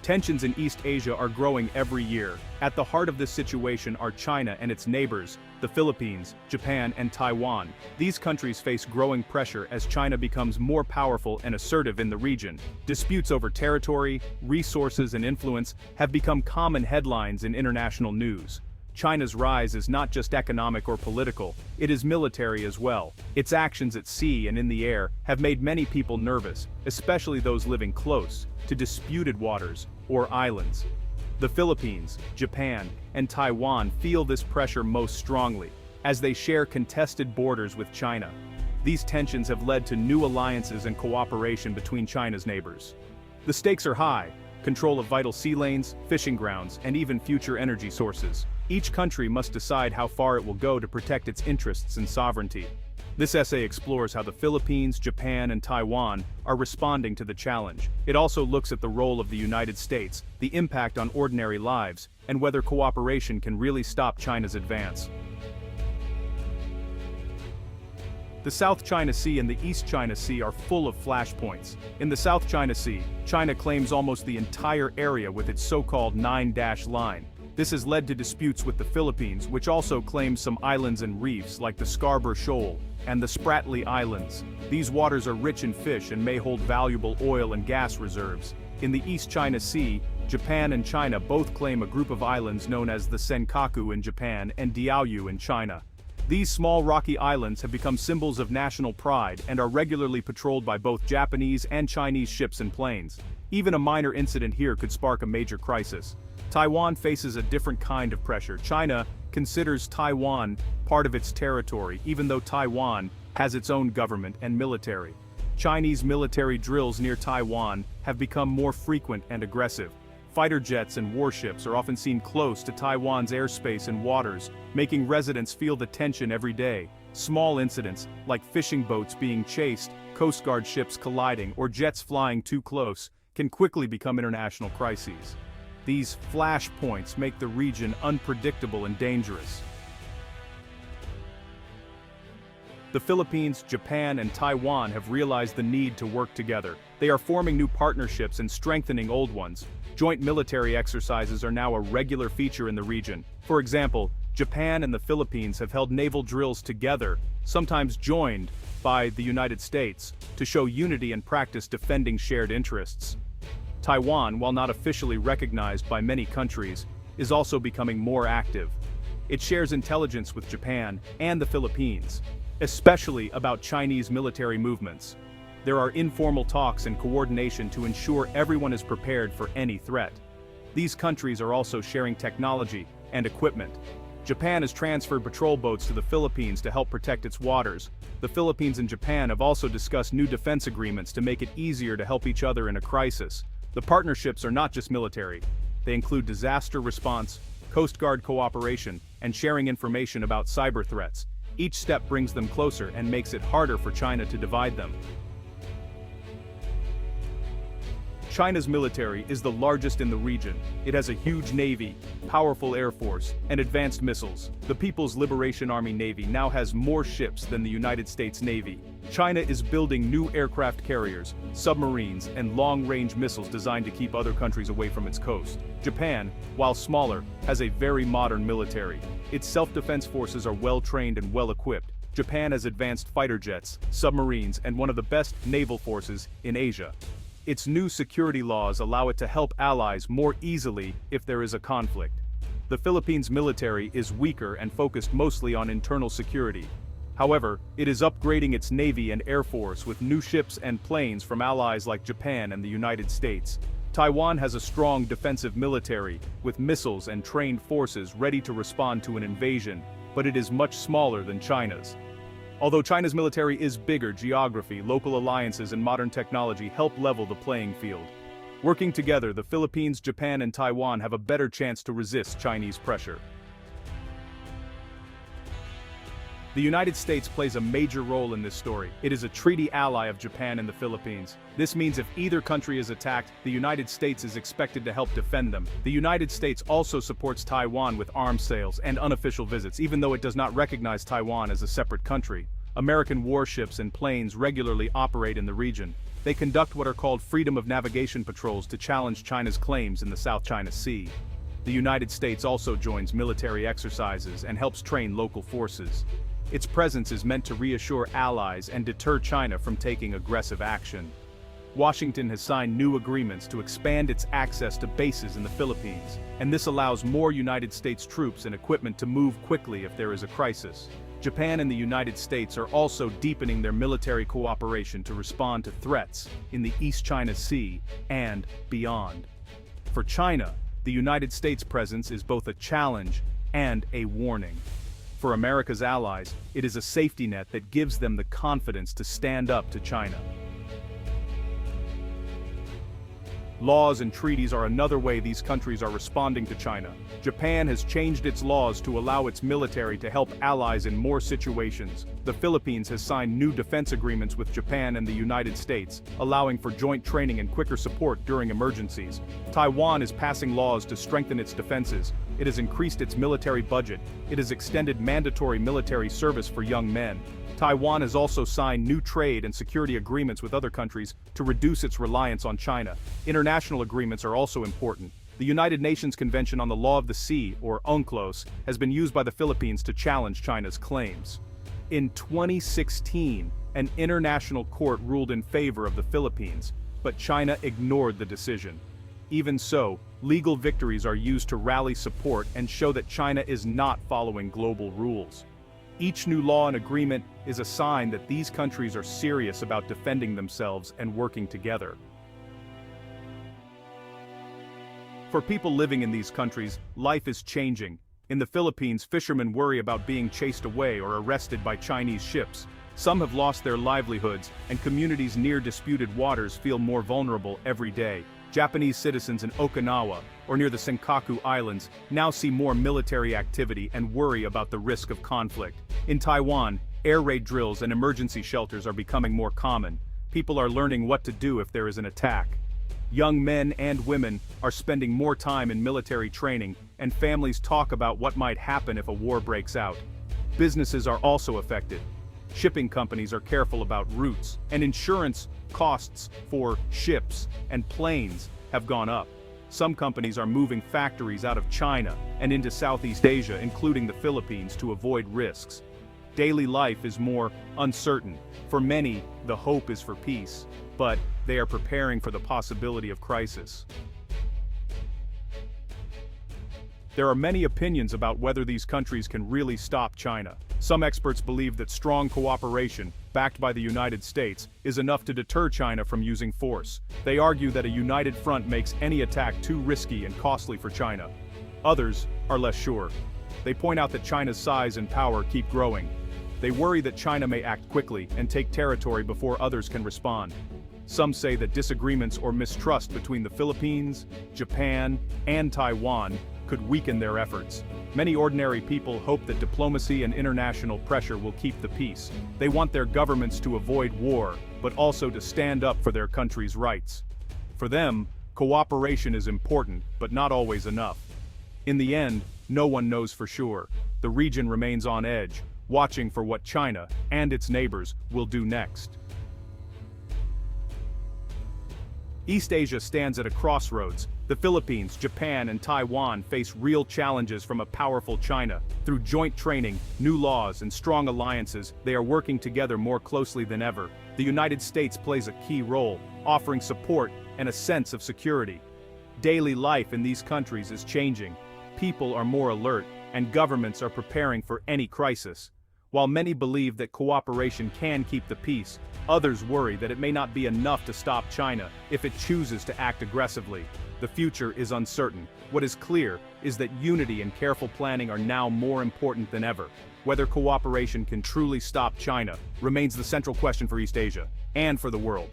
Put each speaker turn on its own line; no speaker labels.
Tensions in East Asia are growing every year. At the heart of this situation are China and its neighbors, the Philippines, Japan, and Taiwan. These countries face growing pressure as China becomes more powerful and assertive in the region. Disputes over territory, resources, and influence have become common headlines in international news. China's rise is not just economic or political, it is military as well. Its actions at sea and in the air have made many people nervous, especially those living close to disputed waters or islands. The Philippines, Japan, and Taiwan feel this pressure most strongly, as they share contested borders with China. These tensions have led to new alliances and cooperation between China's neighbors. The stakes are high: control of vital sea lanes, fishing grounds, and even future energy sources. Each country must decide how far it will go to protect its interests and sovereignty. This essay explores how the Philippines, Japan, and Taiwan are responding to the challenge. It also looks at the role of the United States, the impact on ordinary lives, and whether cooperation can really stop China's advance. The South China Sea and the East China Sea are full of flashpoints. In the South China Sea, China claims almost the entire area with its so-called 9-dash line. This has led to disputes with the Philippines, which also claims some islands and reefs like the Scarborough Shoal and the Spratly Islands. These waters are rich in fish and may hold valuable oil and gas reserves. In the East China Sea, Japan and China both claim a group of islands known as the Senkaku in Japan and Diaoyu in China. These small rocky islands have become symbols of national pride and are regularly patrolled by both Japanese and Chinese ships and planes. Even a minor incident here could spark a major crisis. Taiwan faces a different kind of pressure. China considers Taiwan part of its territory, even though Taiwan has its own government and military. Chinese military drills near Taiwan have become more frequent and aggressive. Fighter jets and warships are often seen close to Taiwan's airspace and waters, making residents feel the tension every day. Small incidents, like fishing boats being chased, Coast Guard ships colliding, or jets flying too close, can quickly become international crises. These flashpoints make the region unpredictable and dangerous. The Philippines, Japan, and Taiwan have realized the need to work together. They are forming new partnerships and strengthening old ones. Joint military exercises are now a regular feature in the region. For example, Japan and the Philippines have held naval drills together, sometimes joined by the United States, to show unity and practice defending shared interests. Taiwan, while not officially recognized by many countries, is also becoming more active. It shares intelligence with Japan and the Philippines, especially about Chinese military movements. There are informal talks and coordination to ensure everyone is prepared for any threat. These countries are also sharing technology and equipment. Japan has transferred patrol boats to the Philippines to help protect its waters. The Philippines and Japan have also discussed new defense agreements to make it easier to help each other in a crisis. The partnerships are not just military. They include disaster response, Coast Guard cooperation, and sharing information about cyber threats. Each step brings them closer and makes it harder for China to divide them. China's military is the largest in the region. It has a huge navy, powerful air force, and advanced missiles. The People's Liberation Army Navy now has more ships than the United States Navy. China is building new aircraft carriers, submarines, and long-range missiles designed to keep other countries away from its coast. Japan, while smaller, has a very modern military. Its self-defense forces are well-trained and well-equipped. Japan has advanced fighter jets, submarines, and one of the best naval forces in Asia. Its new security laws allow it to help allies more easily if there is a conflict. The Philippines military is weaker and focused mostly on internal security. However, it is upgrading its navy and air force with new ships and planes from allies like Japan and the United States. Taiwan has a strong defensive military, with missiles and trained forces ready to respond to an invasion, but it is much smaller than China's. Although China's military is bigger, geography, local alliances, and modern technology help level the playing field. Working together, the Philippines, Japan, and Taiwan have a better chance to resist Chinese pressure. The United States plays a major role in this story. It is a treaty ally of Japan and the Philippines. This means if either country is attacked, the United States is expected to help defend them. The United States also supports Taiwan with arms sales and unofficial visits, even though it does not recognize Taiwan as a separate country. American warships and planes regularly operate in the region. They conduct what are called freedom of navigation patrols to challenge China's claims in the South China Sea. The United States also joins military exercises and helps train local forces. Its presence is meant to reassure allies and deter China from taking aggressive action. Washington has signed new agreements to expand its access to bases in the Philippines, and this allows more United States troops and equipment to move quickly if there is a crisis. Japan and the United States are also deepening their military cooperation to respond to threats in the East China Sea and beyond. For China, the United States' presence is both a challenge and a warning. For America's allies, it is a safety net that gives them the confidence to stand up to China. Laws and treaties are another way these countries are responding to China. Japan has changed its laws to allow its military to help allies in more situations. The Philippines has signed new defense agreements with Japan and the United States, allowing for joint training and quicker support during emergencies. Taiwan is passing laws to strengthen its defenses. It has increased its military budget. It has extended mandatory military service for young men. Taiwan has also signed new trade and security agreements with other countries to reduce its reliance on China. International agreements are also important. The United Nations Convention on the Law of the Sea, or UNCLOS, has been used by the Philippines to challenge China's claims. In 2016, an international court ruled in favor of the Philippines, but China ignored the decision. Even so, legal victories are used to rally support and show that China is not following global rules. Each new law and agreement is a sign that these countries are serious about defending themselves and working together. For people living in these countries, life is changing. In the Philippines, fishermen worry about being chased away or arrested by Chinese ships. Some have lost their livelihoods, and communities near disputed waters feel more vulnerable every day. Japanese citizens in Okinawa, or near the Senkaku Islands, now see more military activity and worry about the risk of conflict. In Taiwan, air raid drills and emergency shelters are becoming more common. People are learning what to do if there is an attack. Young men and women are spending more time in military training, and families talk about what might happen if a war breaks out. Businesses are also affected. Shipping companies are careful about routes, and insurance costs for ships and planes have gone up. Some companies are moving factories out of China and into Southeast Asia, including the Philippines, to avoid risks. Daily life is more uncertain. For many, the hope is for peace, but they are preparing for the possibility of crisis. There are many opinions about whether these countries can really stop China. Some experts believe that strong cooperation, backed by the United States, is enough to deter China from using force. They argue that a united front makes any attack too risky and costly for China. Others are less sure. They point out that China's size and power keep growing. They worry that China may act quickly and take territory before others can respond. Some say that disagreements or mistrust between the Philippines, Japan, and Taiwan could weaken their efforts. Many ordinary people hope that diplomacy and international pressure will keep the peace. They want their governments to avoid war, but also to stand up for their country's rights. For them, cooperation is important, but not always enough. In the end, no one knows for sure. The region remains on edge, watching for what China and its neighbors will do next. East Asia stands at a crossroads. The Philippines, Japan, and Taiwan face real challenges from a powerful China. Through joint training, new laws, and strong alliances, they are working together more closely than ever. The United States plays a key role, offering support and a sense of security. Daily life in these countries is changing. People are more alert, and governments are preparing for any crisis. While many believe that cooperation can keep the peace, others worry that it may not be enough to stop China if it chooses to act aggressively. The future is uncertain. What is clear is that unity and careful planning are now more important than ever. Whether cooperation can truly stop China remains the central question for East Asia and for the world.